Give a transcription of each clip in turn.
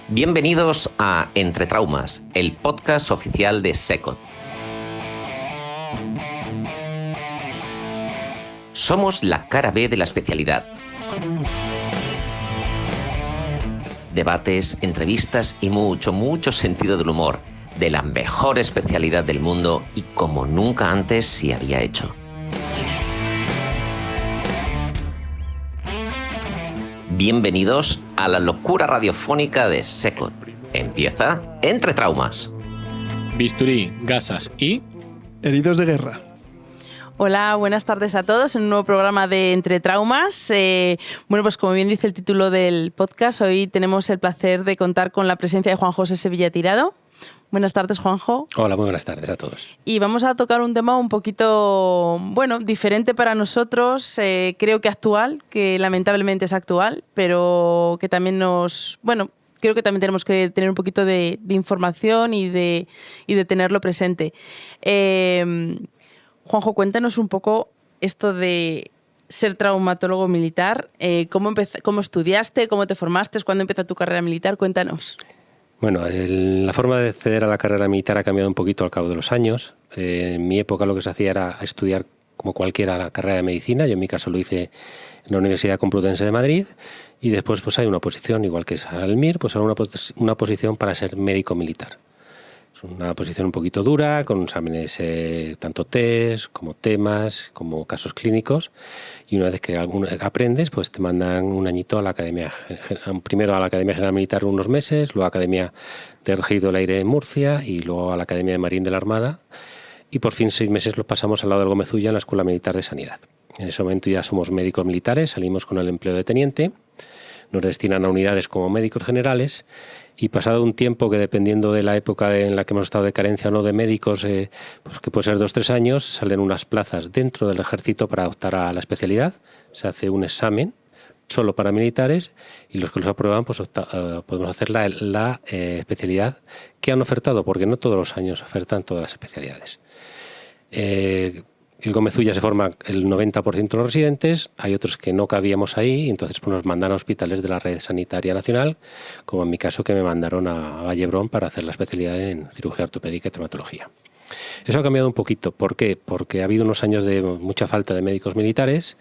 Bienvenidos a Entre Traumas, el podcast oficial de SECOT. Somos la cara B de la especialidad. Debates, entrevistas y mucho sentido del humor de la mejor especialidad del mundo y como nunca antes se había hecho. Bienvenidos a la locura radiofónica de SECOT. Empieza Entre Traumas. Bisturí, gasas y... heridos de guerra. Hola, buenas tardes a todos en un nuevo programa de Entre Traumas. Pues como bien dice el título del podcast, hoy tenemos el placer de contar con la presencia de Juan José Sevilla Tirado. Buenas tardes, Juanjo. Hola, muy buenas tardes a todos. Y vamos a tocar un tema un poquito, diferente para nosotros, creo que actual, que lamentablemente es actual, pero que también creo que también tenemos que tener un poquito de información y de tenerlo presente. Juanjo, cuéntanos un poco esto de ser traumatólogo militar. ¿Cómo estudiaste? ¿Cómo te formaste? ¿Cuándo empezó tu carrera militar? Cuéntanos. Bueno, la forma de acceder a la carrera militar ha cambiado un poquito al cabo de los años. En mi época lo que se hacía era estudiar como cualquiera la carrera de medicina. Yo en mi caso lo hice en la Universidad Complutense de Madrid y después pues hay una oposición, igual que es al MIR, pues hay una posición para ser médico militar. Es una posición un poquito dura, con exámenes tanto test como temas, como casos clínicos. Y una vez que aprendes, pues te mandan un añito a la academia, primero a la Academia General Militar unos meses, luego a la Academia del Regimiento del Aire en Murcia y luego a la Academia de Marín de la Armada. Y por fin 6 meses los pasamos al lado del Gómez Ulla en la Escuela Militar de Sanidad. En ese momento ya somos médicos militares, salimos con el empleo de teniente, nos destinan a unidades como médicos generales. Y pasado un tiempo que dependiendo de la época en la que hemos estado de carencia o no de médicos, pues que puede ser 2 o 3 años, salen unas plazas dentro del ejército para optar a la especialidad. Se hace un examen solo para militares y los que los aprueban pues podemos hacer la especialidad que han ofertado, porque no todos los años ofertan todas las especialidades. El Gómez Ulla se forma el 90% de los residentes, hay otros que no cabíamos ahí, y entonces pues nos mandan a hospitales de la red sanitaria nacional, como en mi caso que me mandaron a Vallebrón para hacer la especialidad en cirugía ortopédica y traumatología. Eso ha cambiado un poquito. ¿Por qué? Porque ha habido unos años de mucha falta de médicos militares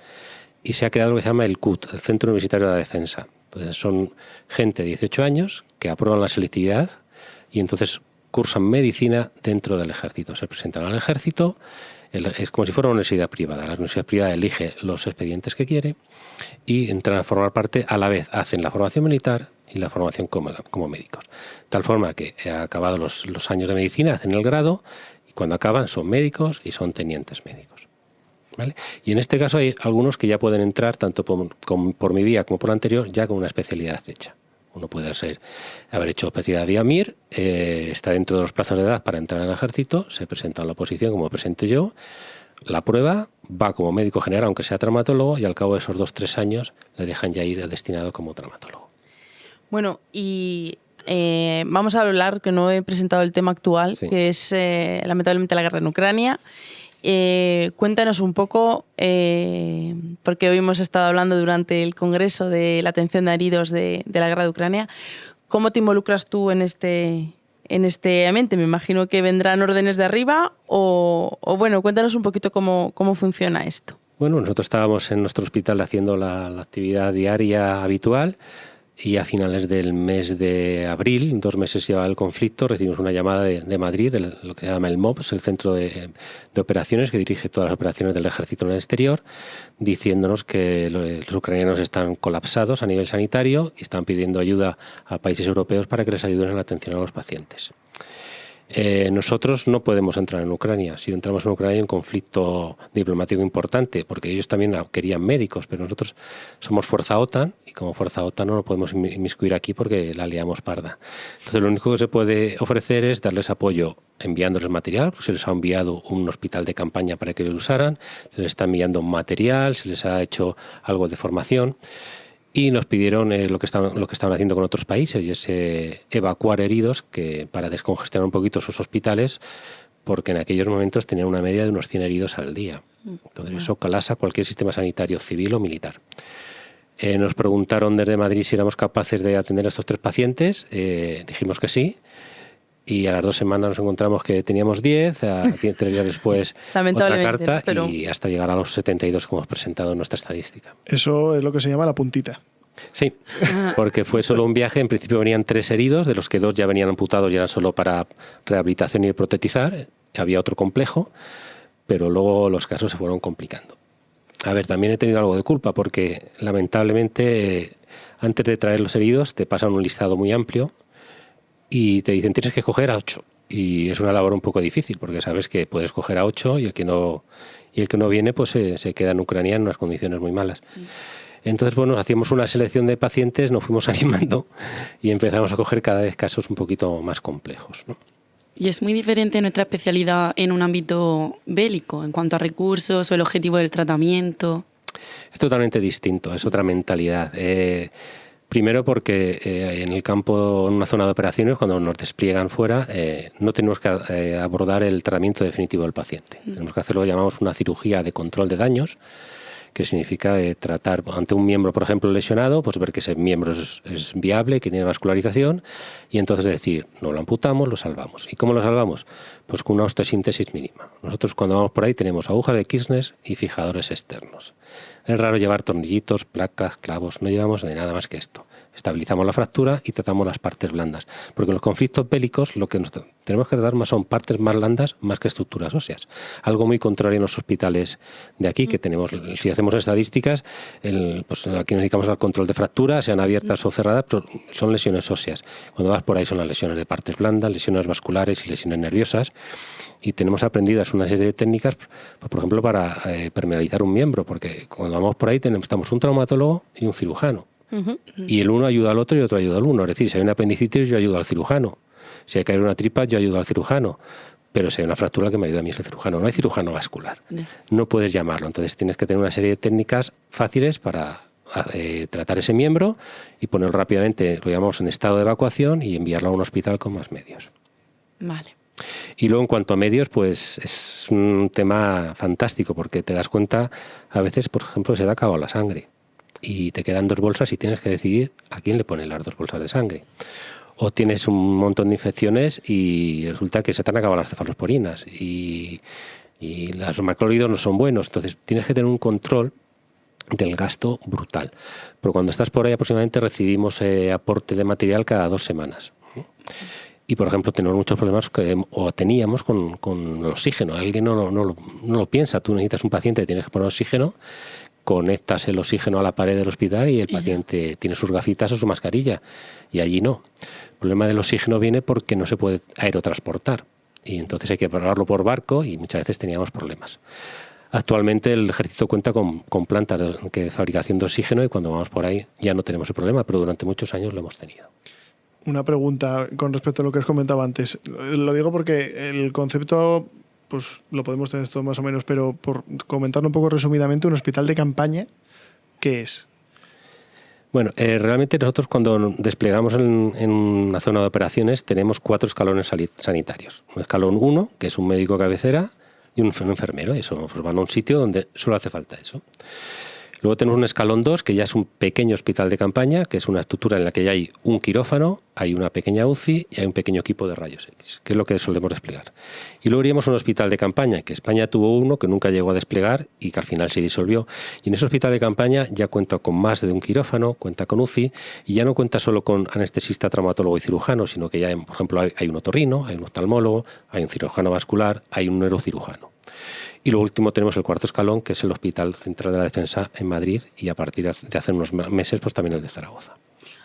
y se ha creado lo que se llama el CUT, el Centro Universitario de la Defensa. Entonces son gente de 18 años que aprueban la selectividad y entonces cursan medicina dentro del ejército. Se presentan al ejército. Es como si fuera una universidad privada. La universidad privada elige los expedientes que quiere y entran a formar parte, a la vez hacen la formación militar y la formación como médicos. Tal forma que acabados los años de medicina, hacen el grado y cuando acaban son médicos y son tenientes médicos. ¿Vale? Y en este caso hay algunos que ya pueden entrar, tanto por mi vía como por la anterior, ya con una especialidad hecha. Uno puede haber hecho especialidad vía MIR, está dentro de los plazos de edad para entrar al ejército, se presenta a la oposición como presenté yo, la prueba, va como médico general, aunque sea traumatólogo, y al cabo de esos 2 o 3 años le dejan ya ir destinado como traumatólogo. Bueno, y vamos a hablar, que no he presentado el tema actual, sí, que es lamentablemente la guerra en Ucrania. Cuéntanos un poco, porque hoy hemos estado hablando durante el Congreso de la atención de heridos de la guerra de Ucrania. ¿Cómo te involucras tú en este ambiente? Me imagino que vendrán órdenes de arriba o cuéntanos un poquito cómo funciona esto. Bueno, nosotros estábamos en nuestro hospital haciendo la actividad diaria habitual. Y a finales del mes de abril, 2 meses llevaba el conflicto, recibimos una llamada de Madrid, de lo que se llama el MOB, es el centro de operaciones que dirige todas las operaciones del ejército en el exterior, diciéndonos que los ucranianos están colapsados a nivel sanitario y están pidiendo ayuda a países europeos para que les ayuden en la atención a los pacientes. Nosotros no podemos entrar en Ucrania. Si entramos en Ucrania hay un conflicto diplomático importante, porque ellos también querían médicos, pero nosotros somos fuerza OTAN y como fuerza OTAN no nos podemos inmiscuir aquí porque la liamos parda. Entonces lo único que se puede ofrecer es darles apoyo enviándoles material, pues se les ha enviado un hospital de campaña para que lo usaran, se les está enviando material, se les ha hecho algo de formación. Y nos pidieron lo que estaban haciendo con otros países, y es evacuar heridos para descongestionar un poquito sus hospitales, porque en aquellos momentos tenían una media de unos 100 heridos al día. Entonces eso colapsa cualquier sistema sanitario civil o militar. Nos preguntaron desde Madrid si éramos capaces de atender a estos 3 pacientes. Dijimos que sí. Y a las 2 semanas nos encontramos que teníamos 10, 3 días después otra carta, pero... y hasta llegar a los 72 que hemos presentado en nuestra estadística. Eso es lo que se llama la puntita. Sí, porque fue solo un viaje. En principio venían 3 heridos, de los que 2 ya venían amputados y eran solo para rehabilitación y protetizar. Había otro complejo, pero luego los casos se fueron complicando. A ver, también he tenido algo de culpa porque lamentablemente antes de traer los heridos te pasan un listado muy amplio y te dicen tienes que coger a 8. Y es una labor un poco difícil porque sabes que puedes coger a 8 y el que no viene pues se queda en Ucrania en unas condiciones muy malas. Entonces, bueno, hacíamos una selección de pacientes, nos fuimos animando y empezamos a coger cada vez casos un poquito más complejos, ¿no? Y es muy diferente nuestra especialidad en un ámbito bélico, en cuanto a recursos o el objetivo del tratamiento. Es totalmente distinto, es otra mentalidad. Primero porque en el campo, en una zona de operaciones, cuando nos despliegan fuera, no tenemos que abordar el tratamiento definitivo del paciente. Tenemos que hacer lo que llamamos una cirugía de control de daños, que significa tratar ante un miembro, por ejemplo, lesionado, pues ver que ese miembro es viable, que tiene vascularización, y entonces decir, no lo amputamos, lo salvamos. ¿Y cómo lo salvamos? Pues con una osteosíntesis mínima. Nosotros cuando vamos por ahí tenemos agujas de Kirchner y fijadores externos. Es raro llevar tornillitos, placas, clavos, no llevamos de nada más que esto. Estabilizamos la fractura y tratamos las partes blandas. Porque en los conflictos bélicos lo que tenemos que tratar más son partes más blandas más que estructuras óseas. Algo muy contrario en los hospitales de aquí, que tenemos, si hacemos estadísticas, pues aquí nos dedicamos al control de fracturas, sean abiertas o cerradas, pero son lesiones óseas. Cuando vas por ahí son las lesiones de partes blandas, lesiones vasculares y lesiones nerviosas. Y tenemos aprendidas una serie de técnicas, pues, por ejemplo, para permeabilizar un miembro, porque cuando vamos por ahí estamos un traumatólogo y un cirujano. Y el uno ayuda al otro y el otro ayuda al uno. Es decir, si hay una apendicitis, yo ayudo al cirujano. Si hay que caer una tripa, yo ayudo al cirujano. Pero si hay una fractura, que me ayuda a mí es el cirujano. No hay cirujano vascular. No puedes llamarlo. Entonces tienes que tener una serie de técnicas fáciles para tratar ese miembro y ponerlo rápidamente, lo llamamos en estado de evacuación, y enviarlo a un hospital con más medios. Vale. Y luego en cuanto a medios, pues es un tema fantástico porque te das cuenta, a veces, por ejemplo, se te ha acabado la sangre y te quedan 2 bolsas y tienes que decidir a quién le pones las 2 bolsas de sangre. O tienes un montón de infecciones y resulta que se te han acabado las cefalosporinas y los macrólidos no son buenos. Entonces tienes que tener un control del gasto brutal. Pero cuando estás por ahí aproximadamente recibimos aporte de material cada 2 semanas. Y, por ejemplo, tenemos muchos problemas teníamos con el oxígeno. Alguien no lo piensa. Tú necesitas un paciente que tienes que poner oxígeno, conectas el oxígeno a la pared del hospital y el paciente tiene sus gafitas o su mascarilla. Y allí no. El problema del oxígeno viene porque no se puede aerotransportar. Y entonces hay que pararlo por barco y muchas veces teníamos problemas. Actualmente el ejército cuenta con plantas de fabricación de oxígeno y cuando vamos por ahí ya no tenemos el problema, pero durante muchos años lo hemos tenido. Una pregunta con respecto a lo que os comentaba antes. Lo digo porque el concepto, pues lo podemos tener todo más o menos, pero por comentarlo un poco resumidamente, un hospital de campaña, ¿qué es? Bueno, realmente nosotros cuando desplegamos en una zona de operaciones tenemos 4 escalones sanitarios. Un escalón 1, que es un médico cabecera, y un enfermero. Y eso pues van a un sitio donde solo hace falta eso. Luego tenemos un escalón 2, que ya es un pequeño hospital de campaña, que es una estructura en la que ya hay un quirófano, hay una pequeña UCI y hay un pequeño equipo de rayos X, que es lo que solemos desplegar. Y luego iríamos a un hospital de campaña, que España tuvo uno que nunca llegó a desplegar y que al final se disolvió. Y en ese hospital de campaña ya cuenta con más de un quirófano, cuenta con UCI, y ya no cuenta solo con anestesista, traumatólogo y cirujano, sino que ya, por ejemplo, hay un otorrino, hay un oftalmólogo, hay un cirujano vascular, hay un neurocirujano. Y lo último tenemos el 4º escalón, que es el Hospital Central de la Defensa en Madrid, y a partir de hace unos meses pues también el de Zaragoza.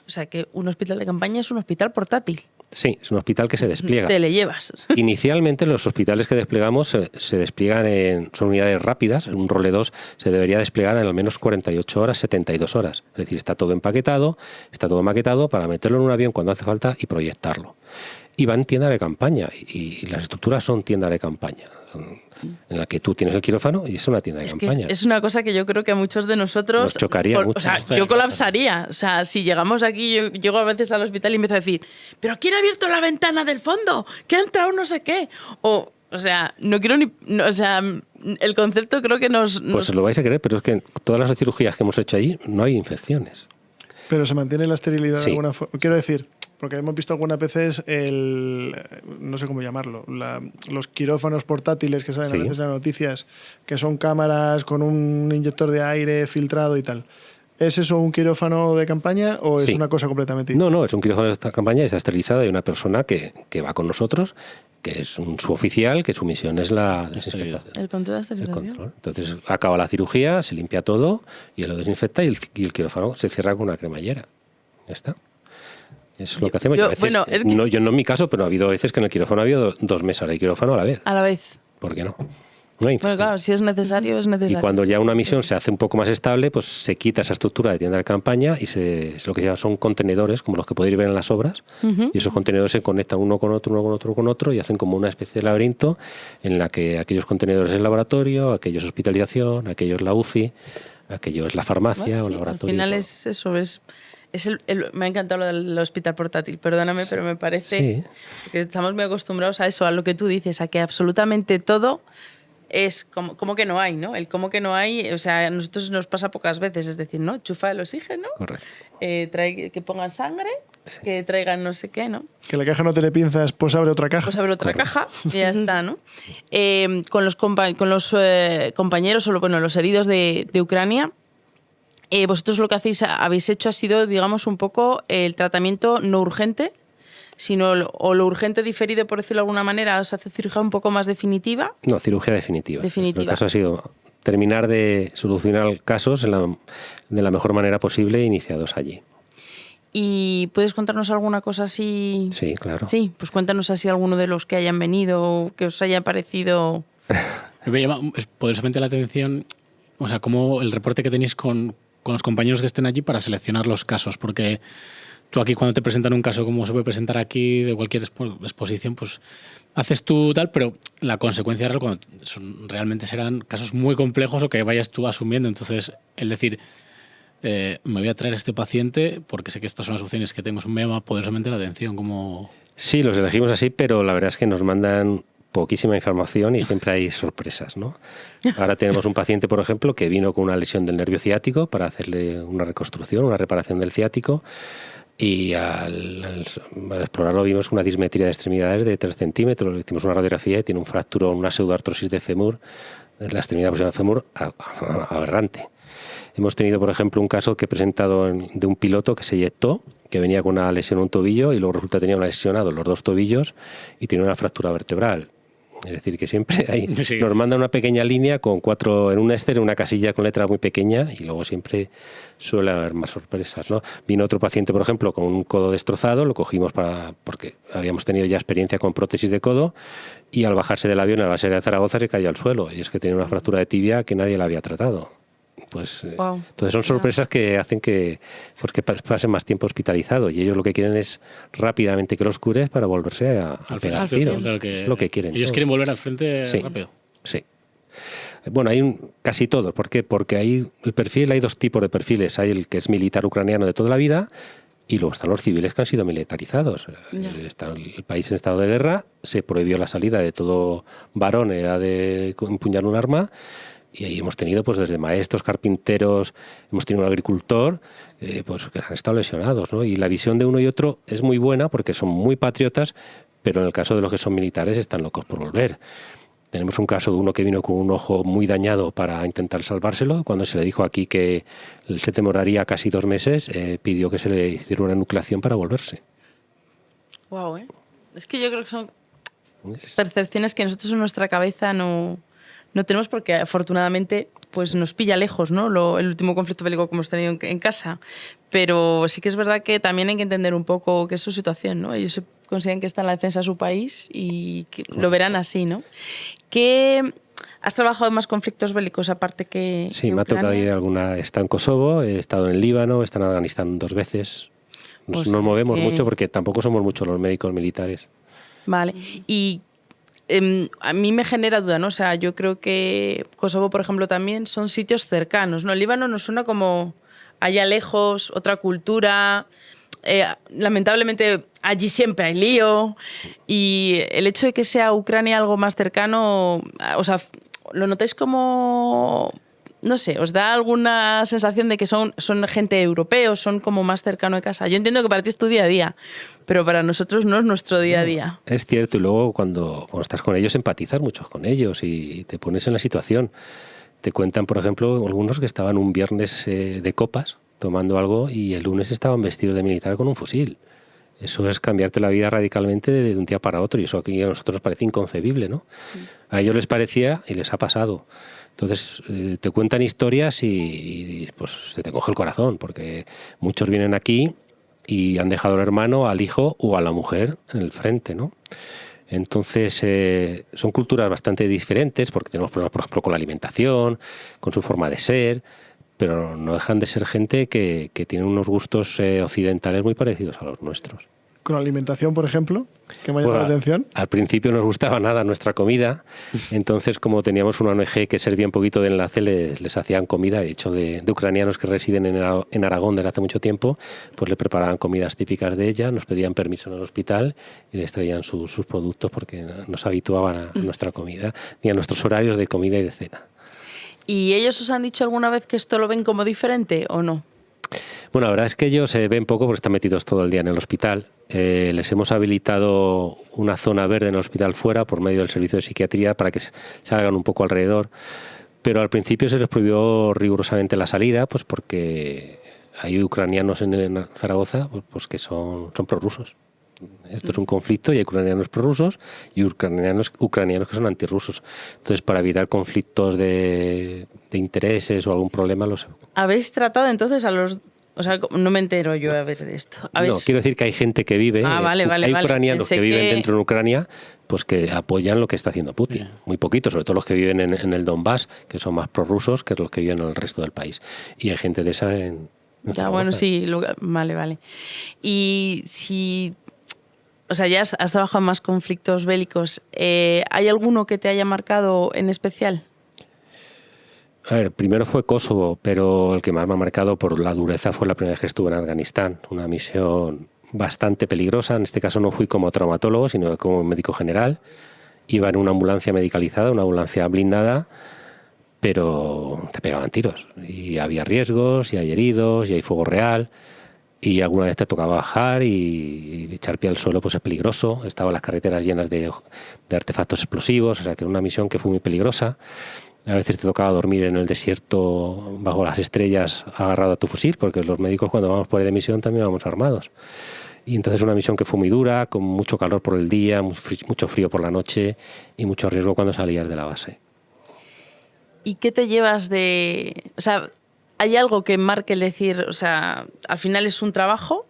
O sea que un hospital de campaña es un hospital portátil. Sí, es un hospital que se despliega. Te le llevas. Inicialmente los hospitales que desplegamos se despliegan son unidades rápidas. Un role 2 se debería desplegar en al menos 48 horas, 72 horas. Es decir, está todo empaquetado, está todo maquetado para meterlo en un avión cuando hace falta y proyectarlo. Y va en tienda de campaña y las estructuras son tiendas de campaña, en la que tú tienes el quirófano y es una tienda de campaña. Es una cosa que yo creo que a muchos de nosotros nos chocaría mucho. O sea, yo colapsaría. O sea, si llegamos aquí, yo llego a veces al hospital y empiezo a decir, ¿pero quién ha abierto la ventana del fondo? ¿Qué ha entrado no sé qué? O O sea, no quiero ni... no, o sea, el concepto creo que nos... Pues lo vais a creer, pero es que en todas las cirugías que hemos hecho allí no hay infecciones. Pero se mantiene la esterilidad Sí. de alguna forma. Quiero decir, porque hemos visto algunas veces no sé cómo llamarlo, los quirófanos portátiles que salen Sí. a veces en las noticias, que son cámaras con un inyector de aire filtrado y tal. ¿Es eso un quirófano de campaña o es Sí. una cosa completamente diferente? No, es un quirófano de esta campaña, está esterilizada, hay una persona que va con nosotros, que es un suboficial, que su misión es la desinfectación. El control de El esterilización. control. Entonces acaba la cirugía, se limpia todo y él lo desinfecta y el quirófano se cierra con una cremallera. Ya está. Eso es lo que hacemos. yo- Y a veces, bueno, es que- no, yo no en mi caso, pero ha habido veces que en el quirófano ha habido 2 mesas de quirófano a la vez. A la vez. ¿Por qué no? No hay Bueno, infección. claro, si es necesario, es Y necesario. cuando ya una misión se hace un poco más estable, pues se quita esa estructura de tienda de campaña y es lo que se llama, son contenedores, como los que podéis ver en las obras, Ujú. y esos contenedores se conectan uno con otro, uno con otro, con otro, y hacen como una especie de laberinto en la que aquellos contenedores es laboratorio, aquellos hospitalización, aquellos la UCI, aquello es la farmacia Bueno, o sí, laboratorio. al final todo. es eso, me ha encantado lo del hospital portátil, perdóname, pero me parece Sí. que estamos muy acostumbrados a eso, a lo que tú dices, a que absolutamente todo es como que no hay, ¿no? El como que no hay, o sea, a nosotros nos pasa pocas veces, es decir, ¿no? Chufa el oxígeno, Correcto. que pongan sangre, que traigan no sé qué, ¿no? Que la caja no tiene pinzas, pues abre otra caja. Pues abre otra Correcto. caja y ya está, ¿no? Con los compañeros, o bueno, los heridos de Ucrania, vosotros lo que habéis hecho ha sido, digamos, un poco el tratamiento no urgente, sino lo urgente diferido, por decirlo de alguna manera, os hace cirugía un poco más definitiva. No, cirugía definitiva. Definitiva. El caso ha sido terminar de solucionar casos de la mejor manera posible iniciados allí. ¿Y puedes contarnos alguna cosa así? Sí, claro. Sí, pues cuéntanos así alguno de los que hayan venido, que os haya parecido... Me llama poderosamente la atención, o sea, como el reporte que tenéis con los compañeros que estén allí para seleccionar los casos, porque tú aquí cuando te presentan un caso como se puede presentar aquí de cualquier exposición, pues haces tú tal, pero la consecuencia real cuando realmente serán casos muy complejos o que vayas tú asumiendo. Entonces, el decir, me voy a traer a este paciente porque sé que estas son las opciones que tengo, me llama poderosamente la atención. Como... Sí, los elegimos así, pero la verdad es que nos mandan poquísima información y siempre hay sorpresas, ¿no? Ahora tenemos un paciente, por ejemplo, que vino con una lesión del nervio ciático para hacerle una reconstrucción, una reparación del ciático, y al explorarlo vimos una dismetría de extremidades de 3 centímetros, le hicimos una radiografía y tiene un fracturón, una pseudoartrosis de fémur, de la extremidad próxima del fémur, aberrante. Hemos tenido, por ejemplo, un caso que he presentado de un piloto que se eyectó, que venía con una lesión en un tobillo y luego resulta que tenía una lesión a los 2 tobillos y tiene una fractura vertebral. Es decir, que siempre Sí. nos mandan una pequeña línea con 4 en un Excel, una casilla con letra muy pequeña y luego siempre suele haber más sorpresas, ¿no? Vino otro paciente, por ejemplo, con un codo destrozado, lo cogimos porque habíamos tenido ya experiencia con prótesis de codo y al bajarse del avión a la serie de Zaragoza se cayó al suelo y es que tenía una fractura de tibia que nadie le había tratado. Pues, Wow. entonces son sorpresas que hacen que pasen más tiempo hospitalizado y ellos lo que quieren es rápidamente que los cures para volverse a pegar tiros. Es lo que quieren. Ellos todos. quieren volver al frente Sí. rápido. Sí. Bueno, hay casi todo. ¿Por qué? Porque hay 2 tipos de perfiles. Hay el que es militar ucraniano de toda la vida y luego están los civiles que han sido militarizados. Ya. Está el país en estado de guerra, se prohibió la salida de todo varón en edad de empuñar un arma. Y ahí hemos tenido pues desde maestros, carpinteros, hemos tenido un agricultor, pues que han estado lesionados, ¿no? Y la visión de uno y otro es muy buena porque son muy patriotas, pero en el caso de los que son militares están locos por volver. Tenemos un caso de uno que vino con un ojo muy dañado para intentar salvárselo. Cuando se le dijo aquí que se demoraría casi 2 meses, pidió que se le hiciera una enucleación para volverse. Wow, ¿eh? Es que yo creo que son percepciones que nosotros en nuestra cabeza no tenemos porque afortunadamente pues nos pilla lejos, ¿no? El último conflicto bélico que hemos tenido en casa. Pero sí que es verdad que también hay que entender un poco qué es su situación, ¿no? Ellos se consideran que están en la defensa de su país y que lo verán así, ¿no? ¿Has trabajado en más conflictos bélicos aparte que Sí, que me ha tocado Ucrania? ir a alguna. He estado en Kosovo, he estado en el Líbano, he estado en Afganistán 2 veces. O Nos sea movemos que- mucho porque tampoco somos muchos los médicos militares. Vale. Y a mí me genera duda, ¿no? O sea, yo creo que Kosovo, por ejemplo, también son sitios cercanos, ¿no? El Líbano nos suena como allá lejos, otra cultura. lamentablemente allí siempre hay lío y el hecho de que sea Ucrania algo más cercano, o sea, ¿lo notáis como, no sé, os da alguna sensación de que son gente europeos, son como más cercano de casa? Yo entiendo que para ti es tu día a día, pero para nosotros no es nuestro día a día. Es cierto, y luego cuando estás con ellos empatizas mucho con ellos y te pones en la situación. Te cuentan, por ejemplo, algunos que estaban un viernes de copas tomando algo y el lunes estaban vestidos de militar con un fusil. Eso es cambiarte la vida radicalmente de un día para otro y eso aquí a nosotros nos parece inconcebible, ¿no? A ellos les parecía y les ha pasado. Entonces te cuentan historias y pues se te coge el corazón porque muchos vienen aquí y han dejado al hermano, al hijo o a la mujer en el frente, ¿no? Entonces son culturas bastante diferentes porque tenemos problemas, por ejemplo, con la alimentación, con su forma de ser, pero no dejan de ser gente que tiene unos gustos occidentales muy parecidos a los nuestros. Con la alimentación, por ejemplo, que me ha llamado la atención. Al principio no nos gustaba nada nuestra comida, entonces como teníamos una ONG que servía un poquito de enlace, les hacían comida, hecho de ucranianos que residen en Aragón desde hace mucho tiempo, pues le preparaban comidas típicas de ella, nos pedían permiso en el hospital y les traían sus productos porque nos habituaban a nuestra comida y a nuestros horarios de comida y de cena. ¿Y ellos os han dicho alguna vez que esto lo ven como diferente o no? Bueno, la verdad es que ellos ven poco porque están metidos todo el día en el hospital. Les hemos habilitado una zona verde en el hospital fuera por medio del servicio de psiquiatría para que salgan un poco alrededor. Pero al principio se les prohibió rigurosamente la salida, pues porque hay ucranianos en Zaragoza pues que son prorrusos. Esto es un conflicto y hay ucranianos prorrusos y ucranianos que son antirrusos. Entonces, para evitar conflictos de intereses o algún problema, ¿Habéis tratado entonces a los...? O sea, no me entero yo a ver de esto. No, quiero decir que hay gente que vive... Vale. Hay ucranianos que viven dentro de Ucrania pues que apoyan lo que está haciendo Putin. Sí. Muy poquitos, sobre todo los que viven en el Donbass, que son más prorrusos que los que viven en el resto del país. Y hay gente de esa en ya, bueno, sí. Vale. Y si... O sea, ya has trabajado en más conflictos bélicos. ¿Hay alguno que te haya marcado en especial? A ver, primero fue Kosovo, pero el que más me ha marcado por la dureza fue la primera vez que estuve en Afganistán. Una misión bastante peligrosa. En este caso no fui como traumatólogo, sino como médico general. Iba en una ambulancia medicalizada, una ambulancia blindada, pero te pegaban tiros. Y había riesgos, y hay heridos, y hay fuego real. Y alguna vez te tocaba bajar y echar pie al suelo pues es peligroso. Estaban las carreteras llenas de artefactos explosivos, o sea que era una misión que fue muy peligrosa. A veces te tocaba dormir en el desierto bajo las estrellas agarrado a tu fusil, porque los médicos cuando vamos por ahí de misión también vamos armados. Y entonces una misión que fue muy dura, con mucho calor por el día, mucho frío por la noche y mucho riesgo cuando salías de la base. ¿Y qué te llevas de...? O sea, ¿hay algo que marque el decir, o sea, al final es un trabajo,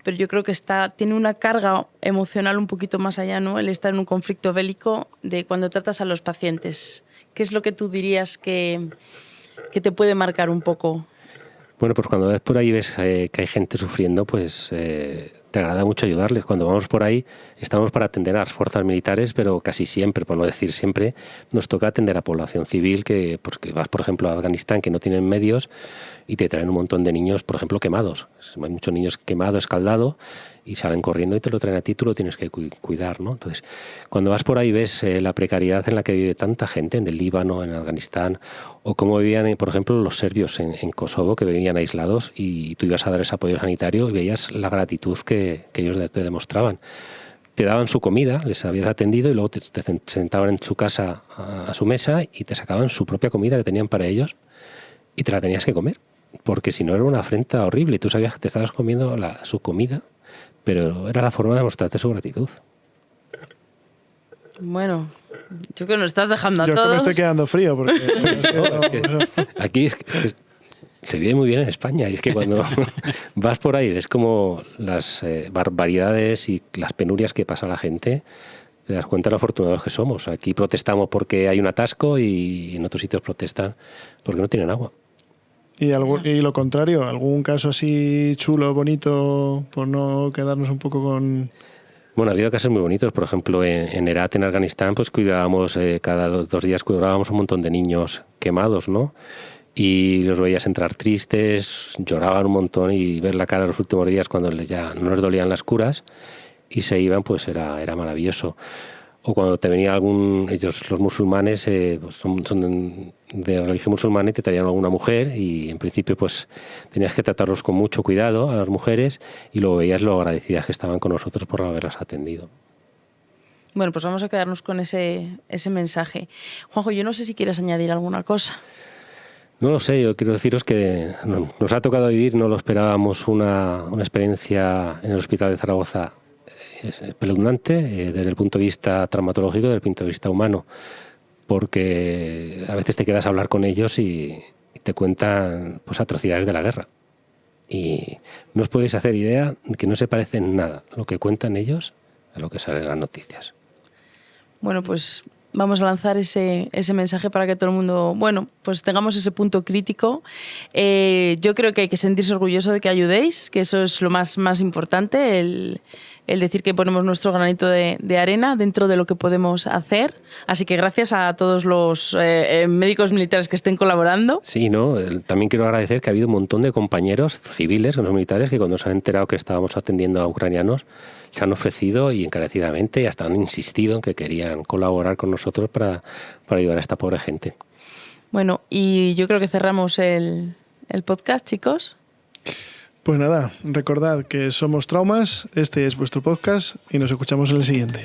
pero yo creo que tiene una carga emocional un poquito más allá, ¿no? El estar en un conflicto bélico de cuando tratas a los pacientes. ¿Qué es lo que tú dirías que te puede marcar un poco? Bueno, pues cuando ves por ahí ves que hay gente sufriendo, pues te agrada mucho ayudarles. Cuando vamos por ahí estamos para atender a las fuerzas militares, pero casi siempre, por no decir siempre, nos toca atender a población civil porque vas, por ejemplo, a Afganistán que no tienen medios y te traen un montón de niños, por ejemplo, quemados. Hay muchos niños quemados, escaldados y salen corriendo y te lo traen a ti, tú lo tienes que cuidar, ¿no? Entonces, cuando vas por ahí ves la precariedad en la que vive tanta gente en el Líbano, en Afganistán, o cómo vivían, por ejemplo, los serbios en Kosovo, que vivían aislados y tú ibas a dar ese apoyo sanitario y veías la gratitud que ellos te demostraban. Te daban su comida, les habías atendido y luego te sentaban en su casa a su mesa y te sacaban su propia comida que tenían para ellos y te la tenías que comer, porque si no era una afrenta horrible y tú sabías que te estabas comiendo su comida, pero era la forma de mostrarte su gratitud. Bueno, yo que nos estás dejando a todos. Yo me estoy quedando frío porque aquí es que se vive muy bien en España y es que cuando vas por ahí ves como las barbaridades y las penurias que pasa la gente, te das cuenta de lo afortunados que somos. Aquí protestamos porque hay un atasco y en otros sitios protestan porque no tienen agua. Y lo contrario, algún caso así chulo, bonito, por no quedarnos un poco con... Bueno, ha habido casos muy bonitos. Por ejemplo, en Herat, en Afganistán, pues cuidábamos, cada 2 días cuidábamos un montón de niños quemados, ¿no? y los veías entrar tristes, lloraban un montón, y ver la cara los últimos días cuando ya no les dolían las curas y se iban, pues era maravilloso. O cuando te venía ellos, los musulmanes, pues son de religión musulmana, y te traían alguna mujer, y en principio pues tenías que tratarlos con mucho cuidado a las mujeres, y luego veías lo agradecidas que estaban con nosotros por haberlas atendido. Bueno, pues vamos a quedarnos con ese mensaje. Juanjo, yo no sé si quieres añadir alguna cosa. No lo sé, yo quiero deciros que nos ha tocado vivir, no lo esperábamos, una experiencia en el Hospital de Zaragoza espeluznante, desde el punto de vista traumatológico, desde el punto de vista humano, porque a veces te quedas a hablar con ellos y te cuentan pues atrocidades de la guerra. Y no os podéis hacer idea de que no se parece en nada lo que cuentan ellos a lo que sale en las noticias. Bueno, pues vamos a lanzar ese mensaje para que todo el mundo, bueno, pues tengamos ese punto crítico. Yo creo que hay que sentirse orgulloso de que ayudéis, que eso es lo más importante, el decir que ponemos nuestro granito de arena dentro de lo que podemos hacer. Así que gracias a todos los médicos militares que estén colaborando. Sí, ¿no? También quiero agradecer que ha habido un montón de compañeros civiles, que no son militares, que cuando se han enterado que estábamos atendiendo a ucranianos, se han ofrecido y encarecidamente, y hasta han insistido en que querían colaborar con nosotros para ayudar a esta pobre gente. Bueno, y yo creo que cerramos el podcast, chicos. Pues nada, recordad que somos Traumas, este es vuestro podcast y nos escuchamos en el siguiente.